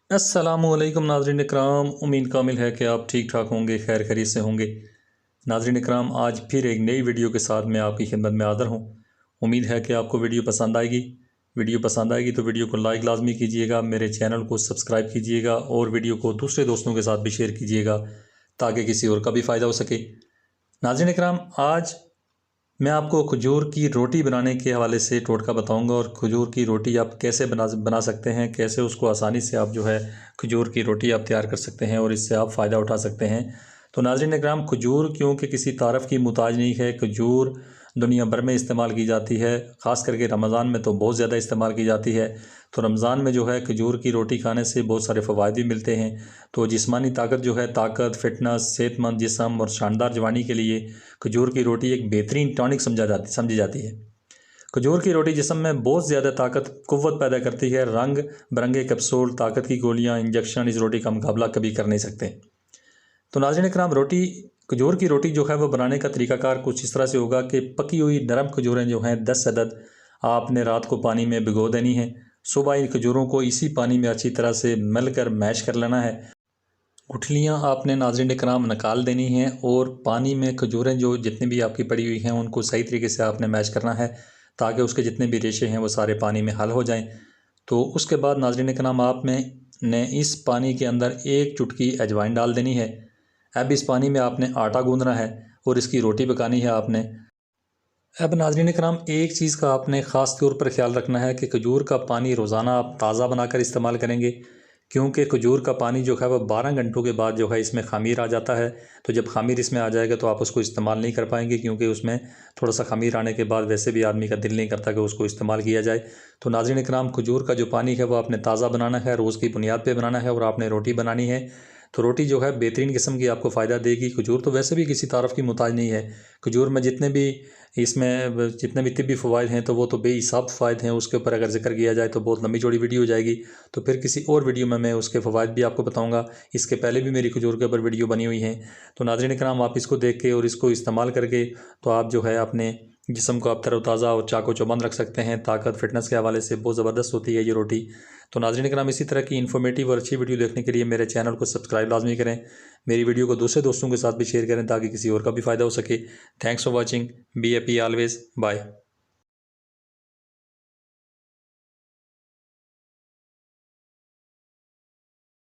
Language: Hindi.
अस्सलामुअलैकुम नाज़रीन इकराम, उम्मीद कामिल है कि आप ठीक ठाक होंगे, खैर खैरियत से होंगे। नाज़रीन इकराम, आज फिर एक नई वीडियो के साथ मैं आपकी खिदमत में हाज़िर हूँ। उम्मीद है कि आपको वीडियो पसंद आएगी। वीडियो पसंद आएगी तो वीडियो को लाइक लाजमी कीजिएगा, मेरे चैनल को सब्सक्राइब कीजिएगा और वीडियो को दूसरे दोस्तों के साथ भी शेयर कीजिएगा ताकि किसी और का भी फ़ायदा हो सके। नाज़रीन इकराम, आज मैं आपको खजूर की रोटी बनाने के हवाले से टोटका बताऊंगा और खजूर की रोटी आप कैसे बना सकते हैं, कैसे उसको आसानी से आप जो है खजूर की रोटी आप तैयार कर सकते हैं और इससे आप फ़ायदा उठा सकते हैं। तो नाज़रीन इकराम, खजूर क्योंकि किसी तारफ़ की मुताज नहीं है, खजूर दुनिया भर में इस्तेमाल की जाती है, ख़ास करके रमज़ान में तो बहुत ज़्यादा इस्तेमाल की जाती है। तो रमज़ान में जो है खजूर की रोटी खाने से बहुत सारे फ़वाइद भी मिलते हैं। तो जिस्मानी ताकत जो है, ताकत, फ़िटनेस, सेहतमंद जिस्म और शानदार जवानी के लिए खजूर की रोटी एक बेहतरीन टॉनिक समझी जाती है। खजूर की रोटी जिस्म में बहुत ज़्यादा ताकत क़ुव्वत पैदा करती है। रंग बिरंगे कैप्सूल, ताकत की गोलियां, इंजेक्शन इस रोटी का मुकाबला कभी कर नहीं सकते। तो नाज़रीन इकराम, खजूर की रोटी जो है वो बनाने का तरीक़ाकार कुछ इस तरह से होगा कि पकी हुई नरम खजूरें जो हैं 10 अदद आपने रात को पानी में भिगो देनी है। सुबह इन खजूरों को इसी पानी में अच्छी तरह से मिल कर मैश कर लेना है। गुठलियाँ आपने नाज़रीन इकराम निकाल देनी हैं और पानी में खजूरें जो जितनी भी आपकी पड़ी हुई हैं उनको सही तरीके से आपने मैश करना है ताकि उसके जितने भी रेशे हैं वो सारे पानी में हल हो जाएं। तो उसके बाद नाज़रीन इकराम, आपने इस पानी के अंदर एक चुटकी अजवाइन डाल देनी है। अब इस पानी में आपने आटा गूंदना है और इसकी रोटी पकानी है आपने। अब नाज़रीन इकराम, एक चीज़ का आपने ख़ास तौर पर ख्याल रखना है कि खजूर का पानी रोज़ाना आप ताज़ा बनाकर इस्तेमाल करेंगे, क्योंकि खजूर का पानी जो है वह 12 घंटों के बाद जो है इसमें ख़मीर आ जाता है। तो जब ख़मीर इसमें आ जाएगा तो आप उसको इस्तेमाल नहीं कर पाएंगे, क्योंकि उसमें थोड़ा सा ख़मीर आने के बाद वैसे भी आदमी का दिल नहीं करता कि उसको इस्तेमाल किया जाए। तो नाज़रीन इकराम, खजूर का जो पानी है वह आपने ताज़ा बनाना है, रोज़ की बुनियाद पर बनाना है और आपने रोटी बनानी है। तो रोटी जो है बेहतरीन किस्म की आपको फ़ायदा देगी। खजूर तो वैसे भी किसी तारफ़ की मुताज नहीं है। खजूर में जितने भी तिब्बी फ़वाइद हैं तो वो तो बेहिसाब फ़वाइद हैं। उसके ऊपर अगर ज़िक्र किया जाए तो बहुत लंबी चौड़ी वीडियो हो जाएगी। तो फिर किसी और वीडियो में मैं उसके फ़वाइद भी आपको बताऊँगा। इसके पहले भी मेरी खजूर के ऊपर वीडियो बनी हुई हैं। तो नाज़रीन इकराम, आप इसको देख के और इसको इस्तेमाल करके तो आप जो है अपने जिस्म को आप तरोताज़ा और चाको चौबंद रख सकते हैं। ताकत फ़िटनेस के हवाले से बहुत ज़बरदस्त होती है ये रोटी। तो नाज़रीन इकराम, इसी तरह की इन्फॉर्मेटिव और अच्छी वीडियो देखने के लिए मेरे चैनल को सब्सक्राइब लाजमी करें। मेरी वीडियो को दूसरे दोस्तों के साथ भी शेयर करें ताकि किसी और का भी फ़ायदा हो सके। Thanks for watching. Be happy always. Bye.